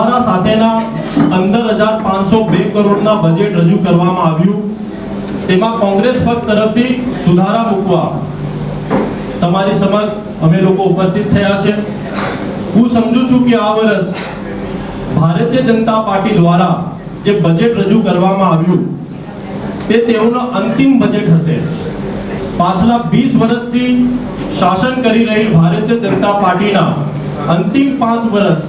સુધારા સાથેના 15,502 કરોડના બજેટ રજૂ કરવામાં આવ્યું. તેમાં કોંગ્રેસ પક્ષ તરફથી સુધારા મૂકવા તમારી સમક્ષ અમે લોકો ઉપસ્થિત થયા છે. હું સમજુ છું કે આ વર્ષ ભારતીય જનતા પાર્ટી દ્વારા જે બજેટ રજૂ કરવામાં આવ્યું તે તેઓનો અંતિમ બજેટ હશે. પાછલા 20 વર્ષથી શાસન કરી રહી ભારતીય જનતા પાર્ટીના અંતિમ 5 વર્ષ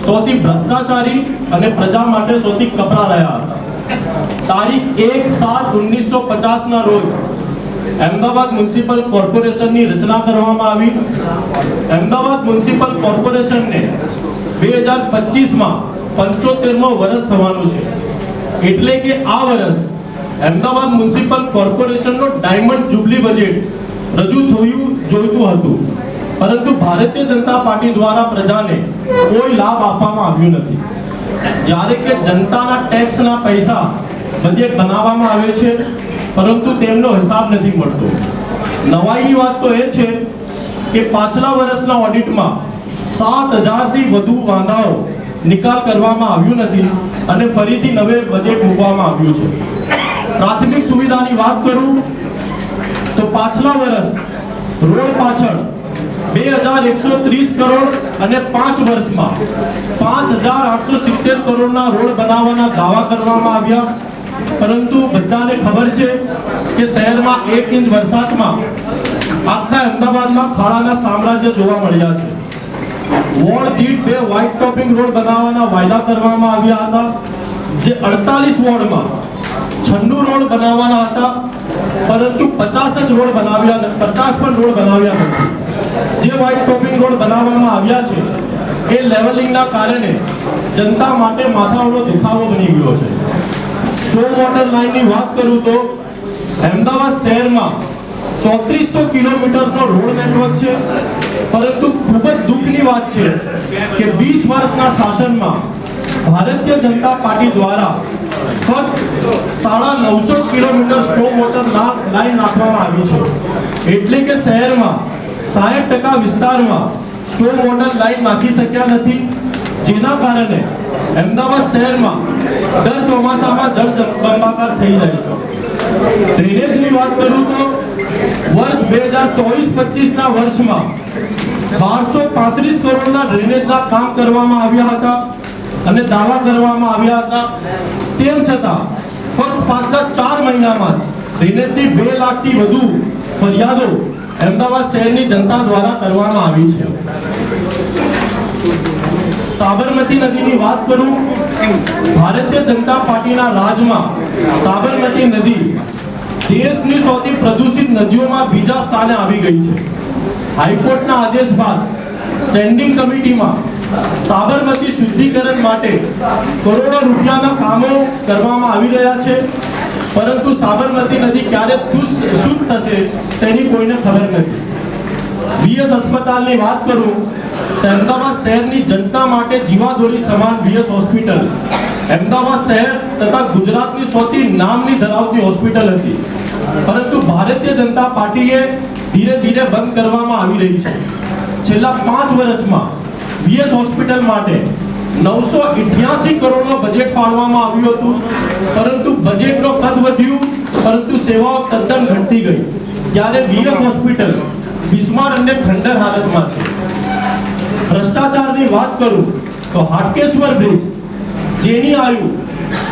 સૌથી ભ્રષ્ટાચારી અને પ્રજા માટે સૌથી કપરા રહ્યા હતા. તારીખ 1/7/1950 ના રોજ અમદાવાદ મ્યુનિસિપલ કોર્પોરેશનની રચના કરવામાં આવી. અમદાવાદ મ્યુનિસિપલ કોર્પોરેશનને 2025માં 75મો વર્ષ થવાનું છે. એટલે કે આ વર્ષ અમદાવાદ મ્યુનિસિપલ કોર્પોરેશનનો ડાયમંડ જુબલી બજેટ રજૂ થયું જોઈતું હતું, પરંતુ ભારતીય જનતા પાર્ટી દ્વારા પ્રજાને કોઈ લાભ આપવામાં આવ્યો નથી. જ્યારે કે જનતાના ટેક્સના પૈસા બજેટ બનાવવામાં આવે છે, પરંતુ તેમનો હિસાબ નથી મળતો. નવાઈની વાત તો એ છે કે પાછલા વર્ષના ઓડિટમાં 7,000 થી વધુ વાંધાઓ નિકાલ કરવામાં આવ્યું નથી અને ફરીથી નવે બજેટ મૂકવામાં આવ્યું છે. પ્રાથમિક સુવિધાની વાત કરું તો પાછલા વર્ષ રોડ પાછળ 2,130 કરોડ અને 5 વર્ષમાં 5,870 કરોડના રોડ બનાવવાના દાવા કરવામાં આવ્યા, પરંતુ બધાને ખબર છે કે શહેરમાં 1 ઇંચ વરસાદમાં આખા અમદાવાદમાં ખાડાના સામ્રાજ્ય જોવા મળ્યા છે. વોર્ડ દીઠ 2 વ્હાઇટ ટોપિંગ રોડ બનાવવાના વાયદા કરવામાં આવ્યા હતા, જે 48 વોર્ડમાં 96 રોડ બનાવવાના હતા, પરંતુ 50 જ રોડ બનાવ્યા, 50 પણ રોડ બનાવ્યા નથી. જે વ્હાઇટ ટોપિંગ રોડ બનાવવામાં આવ્યા છે એ લેવલિંગના કારણે જનતા માટે માથાનો દુખાવો બની ગયો છે. સ્ટોમ વોટર લાઇનની વાત કરું તો અમદાવાદ શહેરમાં 3400 કિલોમીટરનો રોડ નેટવર્ક છે, પરંતુ ખૂબ જ દુઃખની વાત છે કે 20 વર્ષના શાસનમાં ભારતીય જનતા પાર્ટી દ્વારા ફક્ત 950 કિલોમીટર સ્ટોમ વોટર લાઇન નાખવામાં આવી છે. એટલે કે શહેરમાં 60% વિસ્તારમાં સ્ટોમ વોટર લાઇન નાખી શક્યા નથી, જેના કારણે અમદાવાદ શહેરમાં દર ચોમાસામાં જળબંબાકાર થઈ જાય છે. ડ્રેનેજની વાત કરું તો વર્ષ 2024-25 ના વર્ષમાં 1235 કરોડના ડ્રેનેજના કામ કરવામાં આવ્યા હતા અને દાવા કરવામાં આવ્યા હતા. તેમ છતાં ફક્ત પાછલા 4 મહિનામાં ડ્રેનેજની 2 લાખથી વધુ ફરિયાદો અમદાવાદ શહેરની જનતા દ્વારા કરવામાં આવી છે. સાબરમતી નદીની વાત કરું, ભારતીય જનતા પાર્ટીના રાજમાં સાબરમતી નદી દેશની સૌથી પ્રદૂષિત નદીઓમાં બીજા સ્થાને આવી ગઈ છે. હાઈકોર્ટના આદેશ બાદ સ્ટેન્ડિંગ કમિટીમાં સાબરમતી શુદ્ધિકરણ માટે કરોડો રૂપિયાના કામો કરવામાં આવી રહ્યા છે, પરંતુ સાબરમતી નદી ક્યારે શુદ્ધ થશે તેની કોઈને ખબર નથી. બીએસ અસ્પતાલની વાત કરું તો અમદાવાદ શહેરની જનતા માટે જીવાદોરી સમાન બીએસ હોસ્પિટલ અમદાવાદ શહેર તથા ગુજરાતની સૌથી નામની ધરાવતી હોસ્પિટલ હતી, પરંતુ ભારતીય જનતા પાર્ટીએ ધીરે ધીરે બંધ કરવામાં આવી રહી છે. છેલ્લા 5 વર્ષમાં બીએસ હોસ્પિટલ માટે 988 કરોડનો બજેટ ફાળવવામાં આવ્યું હતું, પરંતુ બજેટનો કદ વધ્યું પરંતુ સેવાઓ તદ્દન ઘટતી ગઈ. ત્યારે બીએસ હોસ્પિટલ બિસ્માર અને ખંડર હાલતમાં છે. ભ્રષ્ટાચારની વાત કરું તો હાટકેશ્વર બ્રિજ, જેની આયુ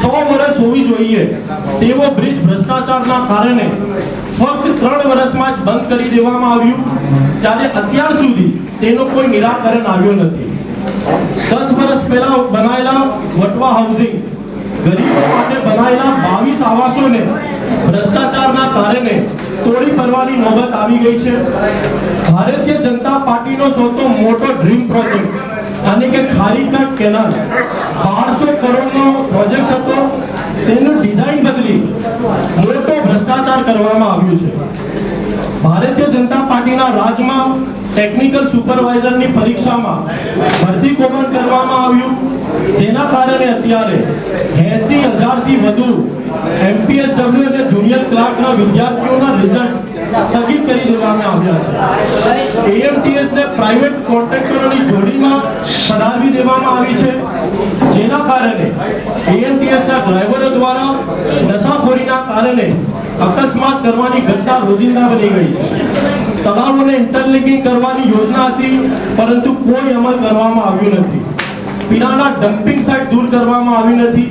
100 વર્ષ હોવી જોઈએ તેવો બ્રિજ ભ્રષ્ટાચારના કારણે ફક્ત 3 વર્ષમાં જ બંધ કરી દેવામાં આવ્યું, ત્યારે અત્યાર સુધી તેનો કોઈ નિરાકરણ આવ્યો નથી. 10 વર્ષ પહેલા બનાવેલા વટવા હાઉસિંગ, ગરીબો માટે બનાવેલા 22 આવાસોને ભ્રષ્ટાચારના કારણે તોડી પડવાની નોબત આવી ગઈ છે. ભારતીય જનતા પાર્ટીનો સૌથી મોટો ડ્રીમ પ્રોજેક્ટ એટલે કે ખારીકટ કેનાલ 1200 કરોડનો પ્રોજેક્ટ હતો, તેનું ડિઝાઇન બદલી મોટો ભ્રષ્ટાચાર કરવામાં આવ્યું છે. ભારતીય જનતા પાર્ટીના રાજમાં ટેકનિકલ સુપરવાઇઝરની પરીક્ષામાં ભરતી કૌભાંડ કરવામાં આવ્યું, જેના કારણે અત્યારે 80,000 થી વધુ એમપીએસડબલ્યુ અને જુનિયર ક્લાર્કના વિદ્યાર્થીઓના રિઝલ્ટ સ્થગિત કરી દેવામાં આવ્યા છે. એએમટીએસ ને પ્રાઇવેટ કોન્ટ્રાક્ટરોની જોડીમાં પધારવી દેવામાં આવી છે, જેના કારણે એએમટીએસ ના ડ્રાઈવરો દ્વારા નશાખોરીના કારણે અકસ્માત કરવાની ઘટના રોજિંદા બની ગઈ છે. તળાવોને ઇન્ટરલિંકિંગ કરવાની યોજના હતી, પરંતુ કોઈ અમલ કરવામાં આવ્યો નથી. પીણાના ડમ્પિંગ સાઇટ દૂર કરવામાં આવી નથી.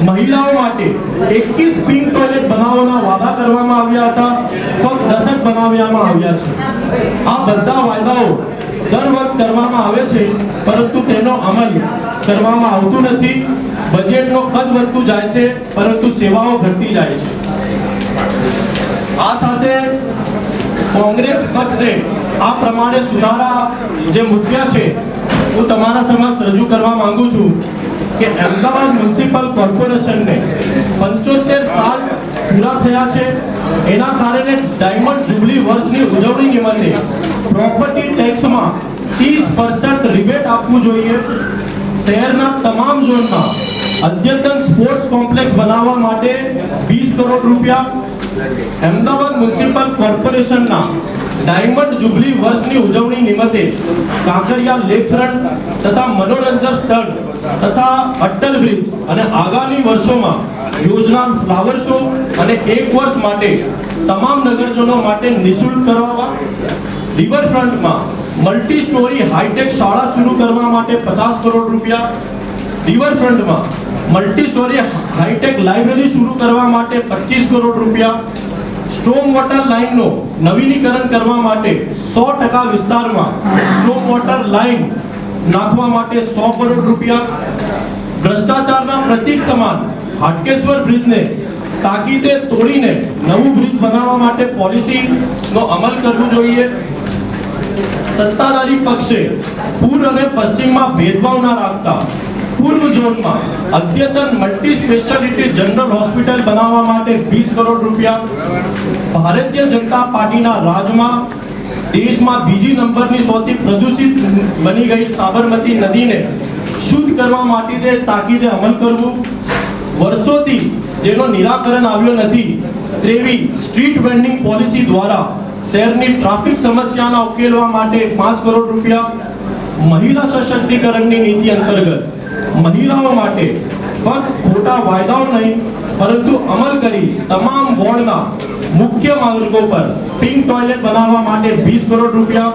મહિલાઓ માટે 21 પિંક ટોયલેટ બનાવવાના વાદા કરવામાં આવ્યા હતા, ફક્ત 10 જ બનાવવામાં આવ્યા છે. આ બધા વાયદાઓ દર વખત કરવામાં આવે છે, પરંતુ તેનો અમલ કરવામાં આવતો નથી. બજેટનો કદ વધતું જાય છે, પરંતુ સેવાઓ ઘટતી જાય છે. આ સાથે કોંગ્રેસ પક્ષે આ પ્રમાણે સુધારા જે મૂક્યા છે, હું તમારા સમક્ષ રજૂ કરવા માંગુ છું કે અમદાવાદ મ્યુનિસિપલ કોર્પોરેશનને 75 સાલ પૂરા થયા છે. એના કારણે ડાયમંડ જુબલી વર્ષની ઉજવણી નિમિત્તે પ્રોપર્ટી ટેક્સમાં 30% રિબેટ આપવું જોઈએ. શહેરના તમામ ઝોનમાં અદ્યતન સ્પોર્ટ્સ કોમ્પ્લેક્સ બનાવવા માટે 20 કરોડ રૂપિયા. અમદાવાદ મ્યુનિસિપલ કોર્પોરેશનના ડાયમંડ જુબલી વર્ષની ઉજવણી નિમિત્તે કાંકરિયા લેકફ્રન્ટ તથા મનોરંજન સ્થળ તથા અટલ બ્રિજ અને આગામી વર્ષોમાં યોજનાર ફ્લાવર શો અને 1 વર્ષ માટે તમામ નગરજનો માટે નિઃશુલ્ક કરવા. રિવરફ્રન્ટમાં મલ્ટી સ્ટોરી હાઈટેક શાળા શરૂ કરવા માટે 50 કરોડ રૂપિયા. રિવરફ્રન્ટમાં મલ્ટી સ્ટોરી હાઈટેક લાઇબ્રેરી શરૂ કરવા માટે 25 કરોડ રૂપિયા. સ્ટ્રોમ વોટર લાઇનનો નવીનીકરણ કરવા માટે 100% વિસ્તારમાં સ્ટ્રોમ વોટર લાઇન નાખવા માટે 100 કરોડ રૂપિયા. ભ્રષ્ટાચારના પ્રતીક સમાન હાટકેશ્વર બ્રિજને તાકીદે તોડીને નવું બ્રિજ બનાવવા માટે પોલિસીનો અમલ કરવો જોઈએ. સત્તાધારી પક્ષે પૂર્વ અને પશ્ચિમમાં ભેદભાવ ના રાખતા પૂર્વ ઝોનમાં અદ્યતન મલ્ટી સ્પેશિયાલિટી જનરલ હોસ્પિટલ બનાવવા માટે 20 કરોડ રૂપિયા. ભારતીય જનતા પાર્ટીના રાજમાં દેશમાં બીજી નંબરની સૌથી પ્રદૂષિત બની ગઈ સાબરમતી નદીને શુદ્ધ કરવા માટે તાકીદે અમલ કરવું. વર્ષોથી જેનો નિરાકરણ આવ્યો નથી તેવી સ્ટ્રીટ વેન્ડિંગ પોલિસી દ્વારા શહેરની ટ્રાફિક સમસ્યાના ઉકેલવા માટે 5 કરોડ રૂપિયા. મહિલા સશક્તિકરણની નીતિ અંતર્ગત મહિલાઓ માટે ફક્ત ખોટા વાયદાઓ નહીં, પરંતુ અમલ કરી તમામ વોર્ડના મુખ્ય માર્ગો પર પિંક ટોયલેટ બનાવવા માટે 20 કરોડ રૂપિયા.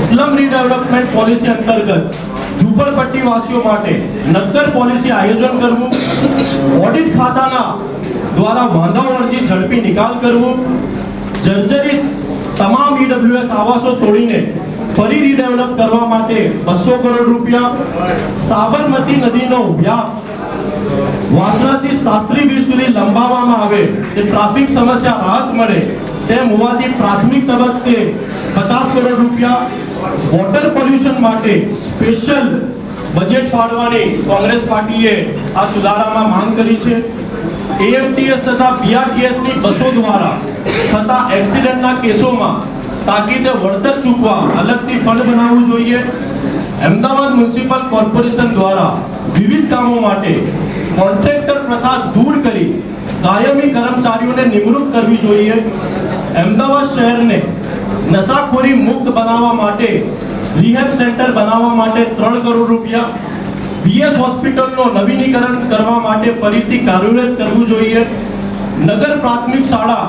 સ્લમ રીડેવલપમેન્ટ પોલિસી અંતર્ગત ઝૂંપડપટ્ટી વાસીઓ માટે નક્કર પોલિસી આયોજન કરવું. ઓડિટ ખાતાના દ્વારા વાંધાઓ અરજી ઝડપી નિકાલ કરવું. જર્જરિત તમામ ઈડબ્લ્યુએસ આવાસો તોડીને ફરી રીડેવલપ કરવા માટે 200 કરોડ રૂપિયા. સાબરમતી નદીનો વ્યાપ વાસણાથી શાસ્ત્રી બ્રિજ સુધી લંબાવવામાં આવે તે ટ્રાફિક સમસ્યા રાહત મળે તેમ હોવાથી પ્રાથમિક તબક્કે 50 કરોડ રૂપિયા. વોટર પોલ્યુશન માટે સ્પેશિયલ બજેટ ફાળવવાની કોંગ્રેસ પાર્ટીએ આ સુધારામાં માંગ કરી છે. એએમટીએસ તથા બીઆરટીએસની બસો દ્વારા થતા એક્સિડન્ટના કેસોમાં તાકીદે વળતર ચૂકવા અલગથી ફંડ બનાવવું જોઈએ. અમદાવાદ મ્યુનિસિપલ કોર્પોરેશન દ્વારા વિવિધ કામો માટે કોન્ટ્રાક્ટર પ્રથા દૂર કરી કાયમી કર્મચારીઓને નિમણૂક કરવી જોઈએ. અમદાવાદ શહેરને નશાખોરી મુક્ત બનાવવા માટે રિહેબ સેન્ટર બનાવવા માટે 3 કરોડ રૂપિયા. વીએસ હોસ્પિટલનો નવીનીકરણ કરવા માટે ફરીથી કાર્યરત કરવું જોઈએ. નગર પ્રાથમિક શાળા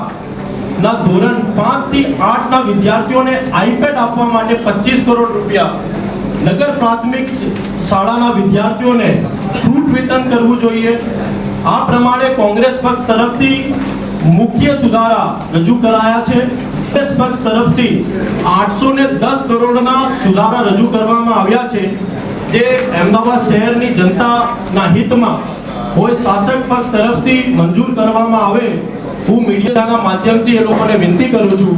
ના ધોરણ 5 થી 8 ના વિદ્યાર્થીઓને આઈપેડ આપવા માટે 25 કરોડ રૂપિયા. નગર પ્રાથમિક શાળાના વિદ્યાર્થીઓને ફ્રૂટ વિતરણ કરવું જોઈએ. આ પ્રમાણે કોંગ્રેસ પક્ષ તરફથી મુખ્ય સુધારા રજૂ કરાયા છે. કોંગ્રેસ પક્ષ તરફથી 810 કરોડના સુધારા રજૂ કરવામાં આવ્યા છે, જે અમદાવાદ શહેરની જનતાના હિતમાં હોય. શાસક પક્ષ તરફથી મંજૂર કરવામાં આવે. હું મીડિયાના માધ્યમથી એ લોકોને વિનંતી કરું છું